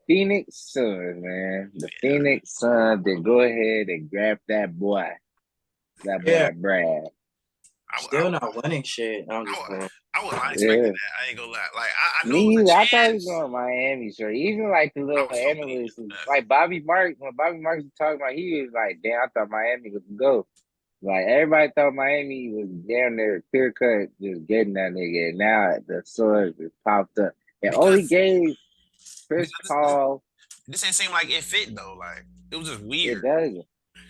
Phoenix Suns, man. The Phoenix Suns, they go ahead and grab that Yeah, boy Brad. I, would- I, still would- not winning shit. I'm I, just would- playing. I was not expecting Yeah. that. I ain't gonna lie. Like I knew it was Me, a I thought he was chance. going Miami, sure. Even like the I little was so believing analysts, in that. like Bobby Marks, when Bobby Marks was talking about, he was like, "Damn, I thought Miami was the go." Like everybody thought Miami was down there clear cut, just getting that nigga. And now the Suns just popped up, and only Because gave Chris because Paul. this ain't seem like it fit though. Like it was just It weird. doesn't.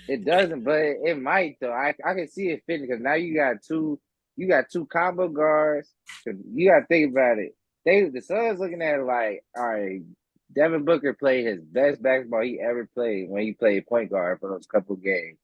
It But doesn't, but it might though. I can see it fitting because now you got two combo guards. You got to think about it. The Suns looking at it like, all right, Devin Booker played his best basketball he ever played when he played point guard for those couple games.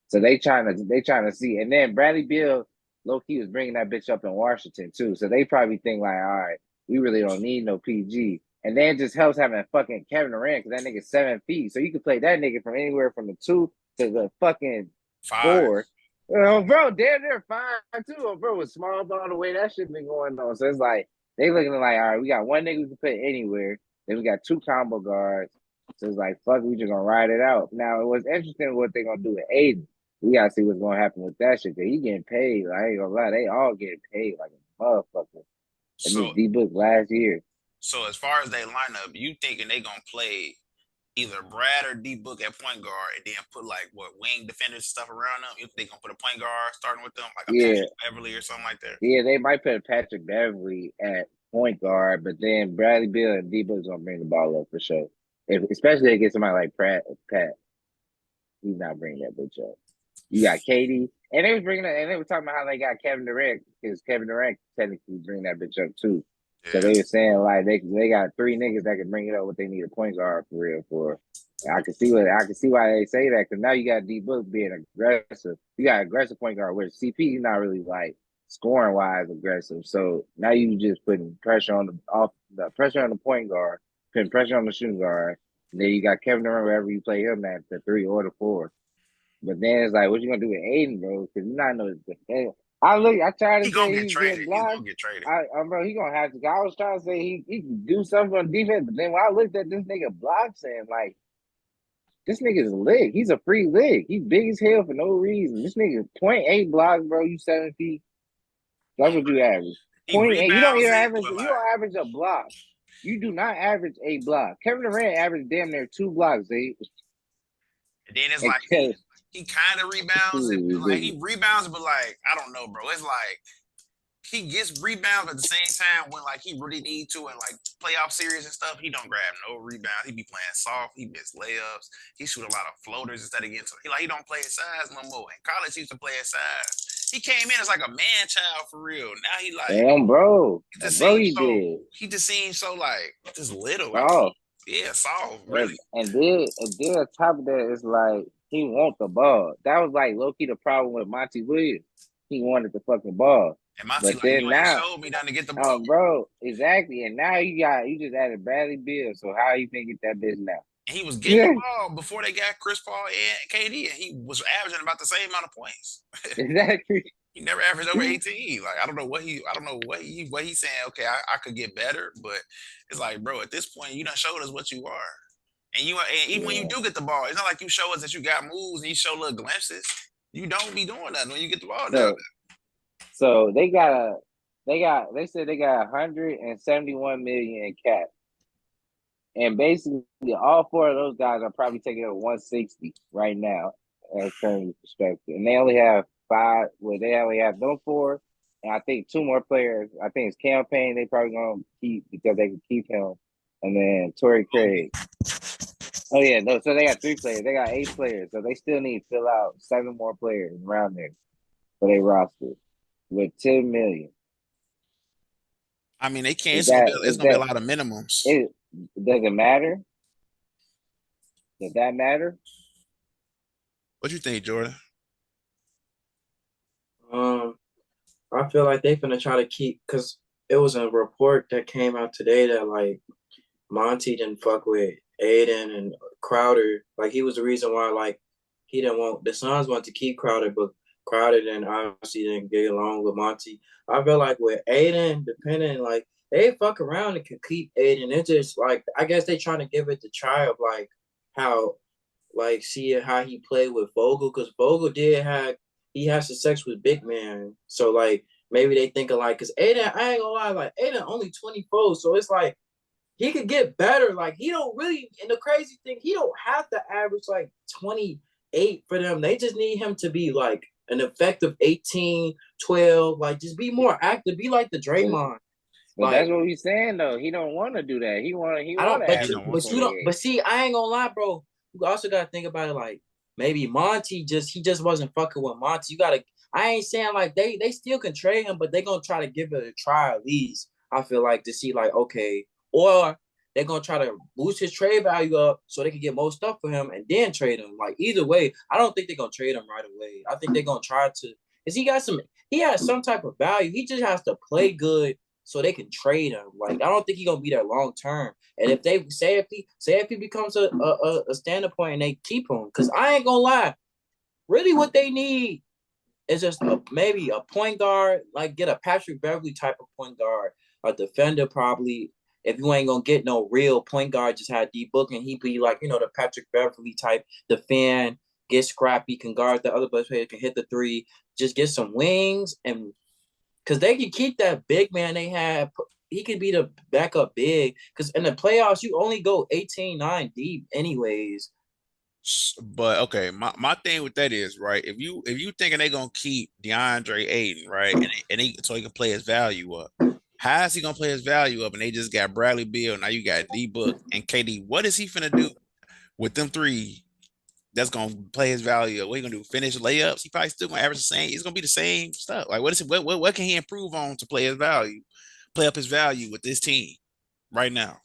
So they trying to see, and then Bradley Beal low key was bringing that bitch up in Washington too. So they probably think like, all right, we really don't need no PG. And then it just helps having fucking Kevin Durant because that nigga's 7 feet. So you can play that nigga from anywhere from the 2 to the fucking five. 4. Bro, damn near 5 too. Bro, with small ball the way that shit been going on. So it's like they looking like, all right, we got one nigga we can put anywhere. Then we got two combo guards. So it's like, fuck, we just gonna ride it out. Now it was interesting what they gonna do with Aiden. We gotta see what's gonna happen with that shit. Cause he getting paid. Like, I ain't gonna lie, they all getting paid like a motherfucker. And this So D-Book last year. so as far as they lineup, you thinking they gonna play either Brad or D Book at point guard and then put like what wing defenders stuff around them? You think they gonna put a point guard starting with them like a Yeah, Patrick Beverly or something like that? yeah, they might put Patrick Beverly at point guard, but then Bradley Beal and D-Book's gonna bring the ball up for sure. Especially if they get somebody like Pat, he's not bringing that bitch up. You got Katie, and they was bringing it, and they were talking about how they got Kevin Durant because Kevin Durant technically bring that bitch up too. So Yeah. they were saying like they got three niggas that can bring it up what they need a point guard for real for. And I can see why they say that because now you got D Book being aggressive. You got aggressive point guard where CP is not really like scoring wise aggressive. So now you just putting pressure on the pressure on the point guard, putting pressure on the shooting guard. And then you got Kevin Durant wherever you play him at the 3 or the 4. But then it's like, what you gonna do with Aiden, bro? Because you not know. I tried to He gonna say get he's getting traded. He's blocked. gonna get traded. Bro, he gonna have to. I was trying to say he can do something on defense, but then when I looked at this nigga blocks and like this nigga's lig. He's a free lig. He's big as hell for no reason. This nigga 0.8 blocks, bro. You 7 feet. That's what you average. He Point 0.8. You don't rebounds even it, average. but You like don't average a block. You do not average a block. Kevin Durant averaged damn near 2 blocks. and then it's And like he kind of rebounds it, but like ridiculous. he rebounds, but like I don't know, bro. It's like he gets rebounds but at the same time when like he really need to in like playoff series and stuff, he don't grab no rebounds. He be playing soft. He miss layups. He shoot a lot of floaters instead of getting. He don't play his size no more. In college, he used to play his size. He came in as like a man child for real. Now he like Damn, bro. he just Bro, seems he so did. he just seems so like just little. I don't know. Oh, Yeah, soft, really. and then on top of that, it's like he want the ball. That was like low key the problem with Monty Williams. He wanted the fucking ball. And Monty But like you then ain't now, showed me nothing to get the ball. bro, exactly. And now you just added Bradley Beal. So how you think get that bitch now? And he was getting the Yeah, ball before they got Chris Paul and KD, and he was averaging about the same amount of points. exactly. He never averaged over 18. Like I don't know what he's saying. Okay, I could get better, but it's like, bro, at this point, you done showed us what you are. And even when you Yeah. do get the ball, it's not like you show us that you got moves and you show little glimpses. You don't be doing that when you get the ball down So so they said they got 171 million in cap. And basically, all four of those guys are probably taking a 160 right now, as current perspective. And they only have five. Well, they only have them four, and I think two more players. I think it's campaign. They probably gonna keep because they can keep him, and then Torrey there. Craig. Oh yeah, no. So they got 3 players. They got 8 players. So they still need to fill out 7 more players around there for their roster with 10 million. I mean, they can't. Is It's is gonna be a that lot of minimums. it? Does it matter? Does that matter? What you think, Jordan? Um, I feel like they finna try to keep because it was a report that came out today that like Monty didn't fuck with Aiden and Crowder. Like he was the reason why like he didn't want the Suns wanted to keep Crowder, but Crowder then obviously didn't get along with Monty. I feel like with Aiden, depending like they fuck around and could keep Aiden. It's just like I guess they trying to give it the try of like how like see how he played with Vogel because Vogel he has some sex with big man. So like maybe they thinking like because Aiden, I ain't gonna lie, like Aiden only 24, so it's like he could get better. Like he don't really, and the crazy thing, he don't have to average like 28 for them. They just need him to be like an effective 18, 12, like just be more active, be like the Draymond. But Like that's what he's saying though. He don't want to do that. He I want don't, to but average you, don't want but to. you don't, 28. but see, I ain't gonna lie, bro. You also gotta think about it like maybe Monty he just wasn't fucking with Monty. You gotta, I ain't saying like they still can trade him, but they gonna try to give it a try at least. I feel like to see like okay, or they're gonna try to boost his trade value up so they can get more stuff for him and then trade him. Like either way, I don't think they're gonna trade him right away. I think they're gonna try to, cause he has some type of value. He just has to play good so they can trade him. Like I don't think he's gonna be there long term. And if they say if he becomes a standard point and they keep him, because I ain't gonna lie, really what they need is just maybe a point guard, like get a Patrick Beverly type of point guard, a defender probably. If you ain't gonna get no real point guard, just have D Book and he be like, the Patrick Beverly type, defend, get scrappy, can guard the other player, can hit the three, just get some wings and because they can keep that big man they have. He can be the backup big because in the playoffs you only go 18-9 deep anyways. But okay, my thing with that is right. If you thinking they gonna keep DeAndre Ayton right, so he can play his value up. How is he gonna play his value up? And they just got Bradley Beal. Now you got D Book and KD. What is he finna do with them three? That's gonna play his value up. What he gonna do? Finish layups? He probably still gonna average the same. It's gonna be the same stuff. Like what is it? What can he improve on to play his value? Play up his value with this team right now.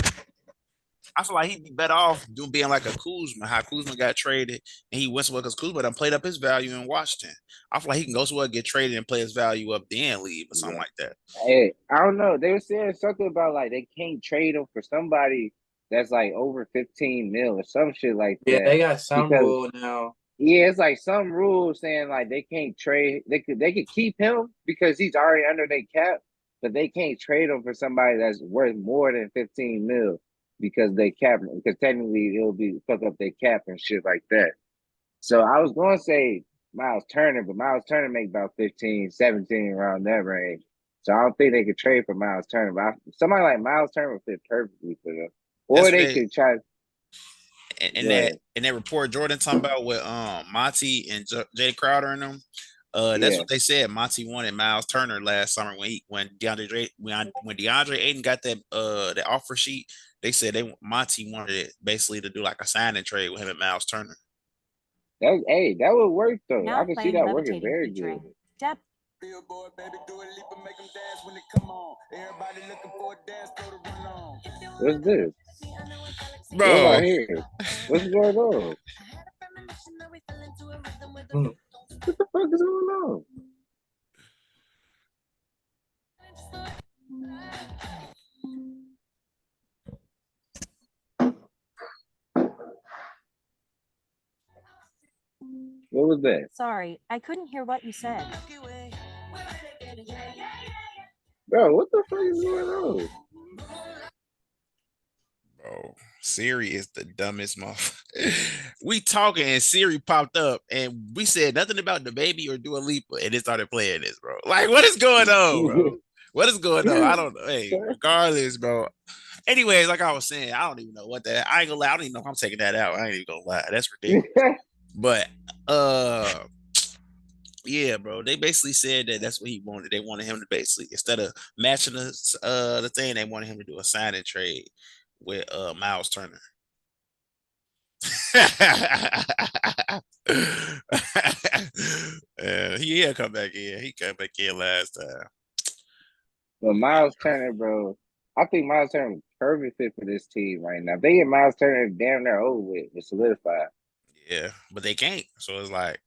I feel like he'd be better off doing being like a Kuzma, how Kuzma got traded and he went somewhere because Kuzma done played up his value in Washington. I feel like he can go somewhere, get traded, and play his value up, then leave or something Yeah. like that. Hey, I don't know. They were saying something about like they can't trade him for somebody that's like over 15 mil or some shit like Yeah, that. they got some Because rule now. yeah, it's like some rules saying like they can't trade. They could keep him because he's already under their cap, but they can't trade him for somebody that's worth more than 15 mil because they cap him. Because technically it'll be fuck up their cap and shit like that. So I was going to say Miles Turner, but Miles Turner make about 15, 17 around that range. So I don't think they could trade for Miles Turner. But somebody like Miles Turner would fit perfectly for them. That's Or what they they could try. in Go that ahead. in that report Jordan talking about with Monty and Jay Crowder and them. That's Yeah. what they said. Monty wanted Miles Turner last summer when DeAndre Ayton got that offer sheet. They said Monty wanted it basically to do like a sign and trade with him and Miles Turner. That would work though. I Now can see playing that working levitating very good. featuring Deb. Billboard, baby, do a leap and make them dance when it come on. Everybody looking for a dance, throw the run on. What's this? What Bro, about here? What's going on? Hmm. What the fuck is going on? What was that? Sorry, I couldn't hear what you said. Bro, what the fuck is going on? bro, Siri is the dumbest motherfucker. We talking and Siri popped up and we said nothing about the baby or Dua Lipa and it started playing this, bro. Like, what is going on, bro? What is going on? I don't know. Hey, regardless, bro. Anyways, like I was saying, I don't even know what that. I ain't gonna lie. I don't even know if I'm taking that out. I ain't even gonna lie. That's ridiculous. But yeah, bro. They basically said that that's what he wanted. They wanted him to basically instead of matching the thing, they wanted him to do a sign and trade with Miles Turner. He'll come back in. He come back in last time. But Miles Turner, bro, I think Miles Turner is perfect fit for this team right now. If they get Miles Turner damn near over with, it's solidified. Yeah, but they can't. So it's like,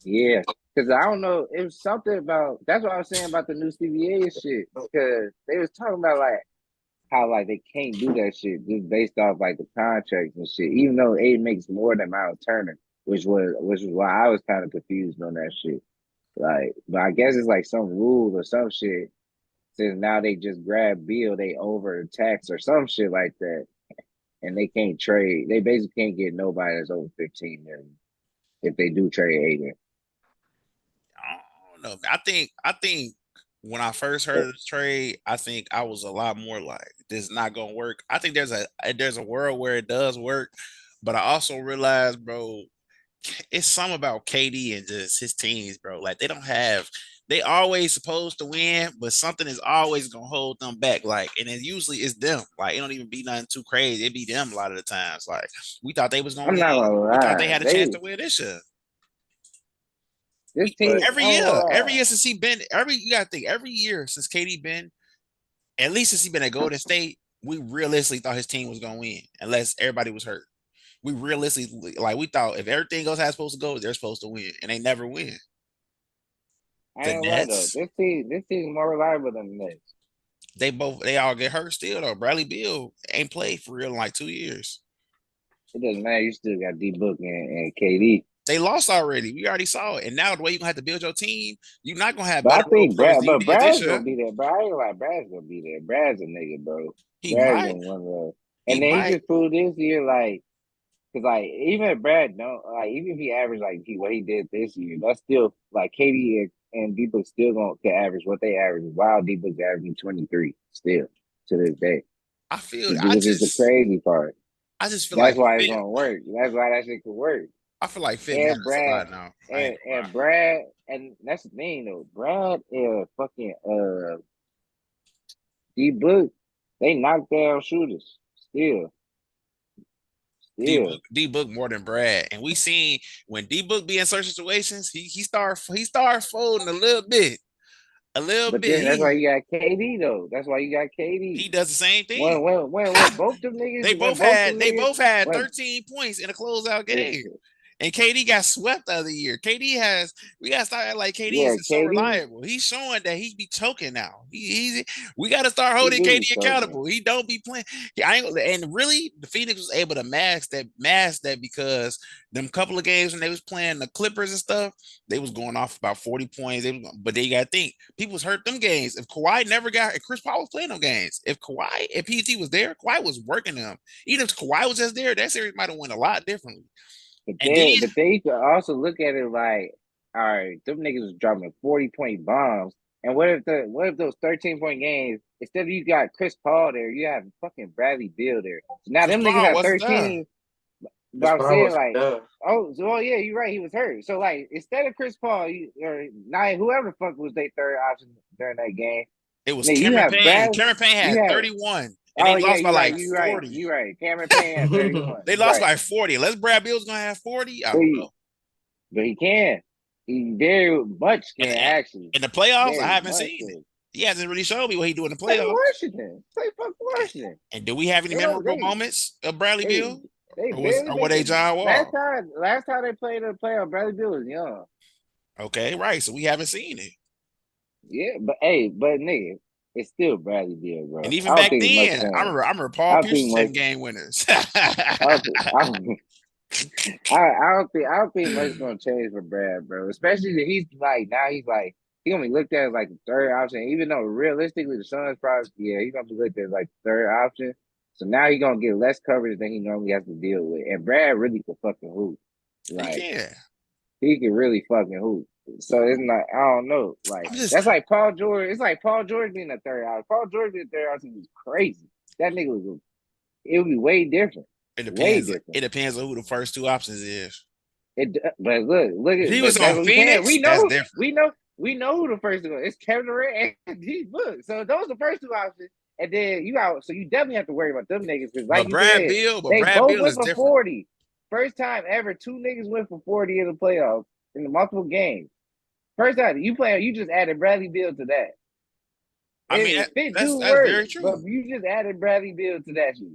Yeah. Because I don't know, it was something about that's what I was saying about the new CBA shit. Because they was talking about like how like they can't do that shit just based off like the contracts and shit. Even though Aiden makes more than Miles Turner, which was why I was kind of confused on that shit. Like, but I guess it's like some rule or some shit since now they just grab Beal, they over tax or some shit like that, and they can't trade. They basically can't get nobody that's over 15 million if they do trade Aiden. I don't know. I think when I first heard of the trade, I think I was a lot more like, this is not gonna work. I think there's a world where it does work, but I also realized, bro, it's something about KD and just his teams, bro. Like they always supposed to win, but something is always gonna hold them back. Like, and it usually is them. Like, it don't even be nothing too crazy. It be them a lot of the times. Like, we thought they was gonna I'm not win. gonna We thought they lie. had a chance to win this year. This team, Every year since he been, you gotta think, every year since KD been, at least since he been at Golden State, we realistically thought his team was gonna win, unless everybody was hurt. We realistically, like, we thought if everything goes how it's supposed to go, they're supposed to win, and they never win. I The ain't gonna lie though. Nets, This team is more reliable than the Nets. they all get hurt still though. Bradley Beal ain't played for real in like 2 years. It doesn't matter. You still got D Book and KD. They lost already. We already saw it. And now the way you're gonna have to build your team, you're not gonna have But I better role think players than you did this Brad's year. gonna be there. Bro, I ain't gonna lie, Brad's gonna be there. Brad's a nigga, bro. He Brad's might. gonna win the. He And then he might. just proved this year, like, cause like even if Brad don't like, even if he averaged like what he did this year, that's still like KD and D Book still gonna can average what they average. While D Book's averaging 23 still to this day, I feel. which is the crazy part. I just feel That's like why it's fit. gonna work. That's why that shit could work. I feel like fit And matters a Brad lot now. I ain't gonna lie. and Brad, and that's the thing though. Brad and fucking D Book, they knock down shooters still. D Book more than Brad, and we seen when D Book be in certain situations, he start folding a little bit, But then that's why you got KD though. That's why you got He KD. does the same thing. When both them niggas, They both had when 13 points in a closeout it's, game. And KD got swept the other year. We gotta start acting like KD yeah, is so KD, reliable. He's showing that he be choking now. We gotta start he holding do be KD talking. accountable. He don't be playing. And really, the Phoenix was able to mask that because them couple of games when they was playing the Clippers and stuff, they was going off about 40 points. But they gotta think, people was hurt them games. If Chris Paul was playing them games, if PG was there, Kawhi was working them. Even if Kawhi was just there, that series might have went a lot differently. And then But they could also look at it like, all right, them niggas was dropping 40-point bombs. And what if those 13-point games, instead of you got Chris Paul there, you have fucking Bradley Beal there. So now Chris them niggas Paul have wasn't there. 13. But Chris I'm Paul saying was like, done. yeah, you're right. He was hurt. So like, instead of Chris Paul, or not whoever the fuck was their third option during that game, It was nigga, you Cameron have Payne. Brad, Cameron Payne you had have. 31, and Oh they yeah, lost by you're right. like You're right. 40. You're right. Cameron Payne had 31. They You're lost right. by 40. Unless Brad Bill's gonna have 40, I But don't he, know. but he can. He very much can actually. In the playoffs, I Very haven't much seen it. can. He hasn't really shown me what he do in the Play playoffs. Washington. Play fuck Washington. And do we have any They don't. memorable moments of Bradley They Beal? they Or barely were make they it. John Wall? Last time they played in the playoff, Bradley Beal was young. Okay, right. So we haven't seen it. Yeah, but nigga, it's still Bradley Beal, bro. And even I don't back think it's much then, I changed. remember I Paul don't Pierce think was much. hitting game winners. I don't think much gonna change for Brad, bro. Especially that he's like he gonna be looked at as like the third option, even though realistically the Suns probably he's gonna be looked at as like the third option. So now he's gonna get less coverage than he normally has to deal with. And Brad really can fucking hoop. He Like can. he can really fucking hoop. So it's not I don't know. Like that's like Paul George. It's like Paul George being a third option. Paul George being a third option was crazy. That nigga it would be way different. It Way depends. different. It depends on who the first two options is. But look If at he was that's on what we saying. Phoenix, that's different. We know who the first two are. It's Kevin Durant and D Book. So those are the first two options. And then you out, so you definitely have to worry about them niggas because, like But you said, they Brad both Beal went is for different. 40. First time ever, two niggas went for 40 in the playoffs in the multiple games. First time you just added Bradley Beal to that. I mean, that's very true. But you just added Bradley Beal to that shit.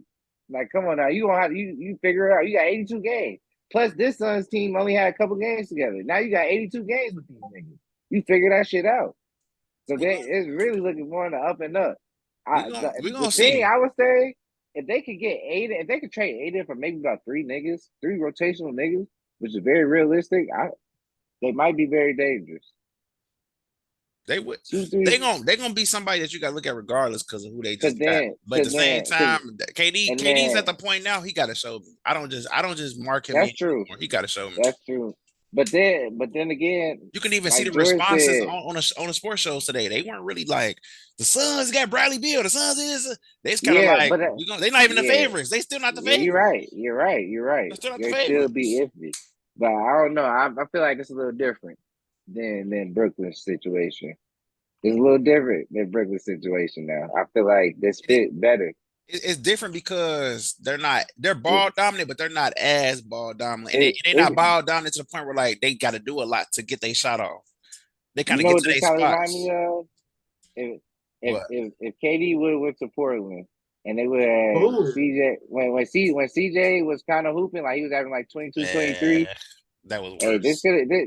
Like, come on now, you gonna have you figure it out. You got 82 games. Plus, this Suns team only had a couple games together. Now you got 82 games with these niggas. You figure that shit out. So it's really looking more on the up and up. We gonna The see. thing I would say, if they could get Aiden, if they could trade Aiden for maybe about three rotational niggas, which is very realistic, they might be very dangerous. They would. Two, three. They're gonna be somebody that you got to look at regardless because of who they just got. Then, But at the same time, and KD's then, at the point now. He got to show me. I don't just mark him. That's true. Anymore. He got to show me. That's true. But then again, you can even see like the Jordyn responses said, on the sports shows today. They weren't really like the Suns got Bradley Beal. The Suns is they just kind of like but they're not even the favorites. They still not the favorites. You're right. They're still not the They favorites. still be iffy. But I don't know. I feel like it's a little different than Brooklyn's situation. It's a little different than Brooklyn's situation now. I feel like this fit better. It's different because they're ball dominant, but they're not as ball dominant. And they're not ball dominant to the point where like they got to do a lot to get their shot off. They kind of get to their spots. Remind me of? If KD would have went to Portland and they would have CJ when CJ was kind of hooping, like he was having like 22, 23. That was worse. Hey,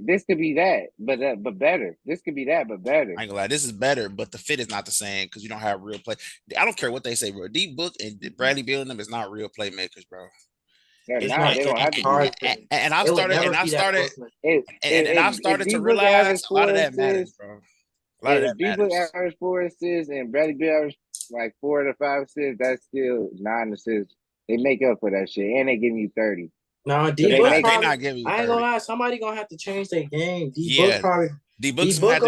this could be that, but better. This could be that, but better. I ain't gonna lie, this is better, but the fit is not the same because you don't have real play. I don't care what they say, bro. D Book and Bradley Beal and them is not real playmakers, bro. They don't have to be. And I've started to realize a lot of that matters, bro. A lot of that matters. D Book average 4 assists and Bradley Beal average like 4 to 5 assists. That's still 9 assists. They make up for that shit, and they give you 30. No, D-Book probably, I ain't gonna lie, somebody gonna have to change their game. D-Book probably D-Book's gonna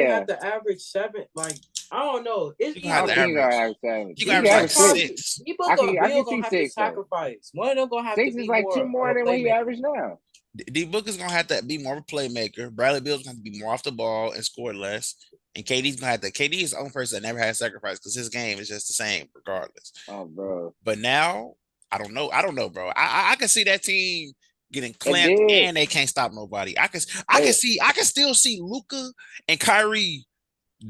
have to average 7. Like, I don't know. It's he gonna average 6. D-Book or Beal gonna have to sacrifice. One of them gonna have 6 to be is like 2 more than what he averaged now. D-Book is gonna have to be more of a playmaker. Bradley Beal's gonna have to be more off the ball and score less. And KD's gonna have to. KD is the only person that never had sacrifice because his game is just the same regardless. Oh, bro. But now I don't know, bro. I can see that team getting clamped and they can't stop nobody. I can still see Luka and Kyrie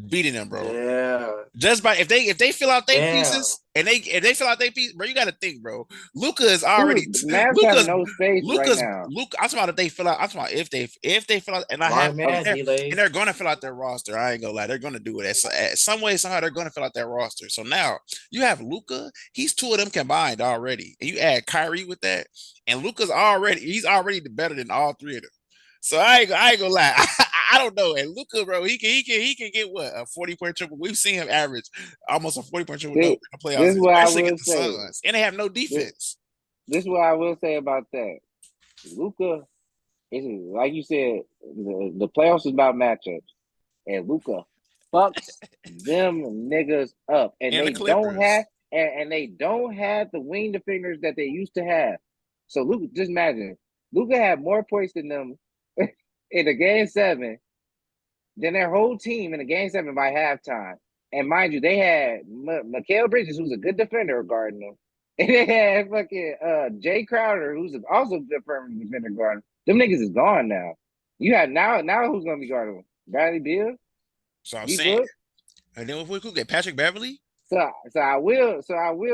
beating them, bro. Yeah. Just by if they fill out their pieces and they fill out their piece, bro. You got to think, bro. Luka is already Luka's no space right now. Luka, I'm talking about if they fill out. I'm talking about if they fill out, and they're going to fill out their roster. I ain't gonna lie, they're going to do it at some way somehow. They're going to fill out their roster. So now you have Luka. He's 2 of them combined already, and you add Kyrie with that, and Luka's he's already better than all 3 of them. So I ain't gonna lie. I don't know. And Luka, bro, he can get what, a 40-point triple. We've seen him average almost a 40-point triple in the playoffs. This is what I will say. Suns, and they have no defense. This is what I will say about that. Luka, like you said, the playoffs is about matchups, and Luka fucks them niggas up, and they don't have the wing defenders that they used to have. So Luka, just imagine, Luka had more points than them in the game 7 than their whole team in the game 7 by halftime. And mind you, they had Mikal Bridges, who's a good defender, guarding them. And they had fucking Jay Crowder, who's also a good perimeter defender, guarding them. Them niggas is gone now. You have now who's gonna be guarding them? Bradley Beal? So I'm saying. And then if we could get Patrick Beverly. So I will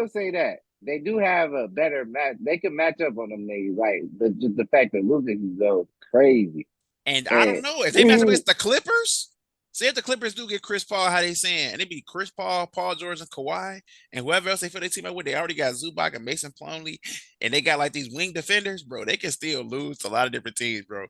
say that they do have a better match. They can match up on them niggas. Like the fact that Luka can go crazy. And I don't know if they match up against the Clippers. Say if the Clippers do get Chris Paul, how they saying, and it be Chris Paul, Paul George, and Kawhi, and whoever else they feel they team up with, they already got Zubac and Mason Plumlee, and they got like these wing defenders, bro. They can still lose to a lot of different teams, bro.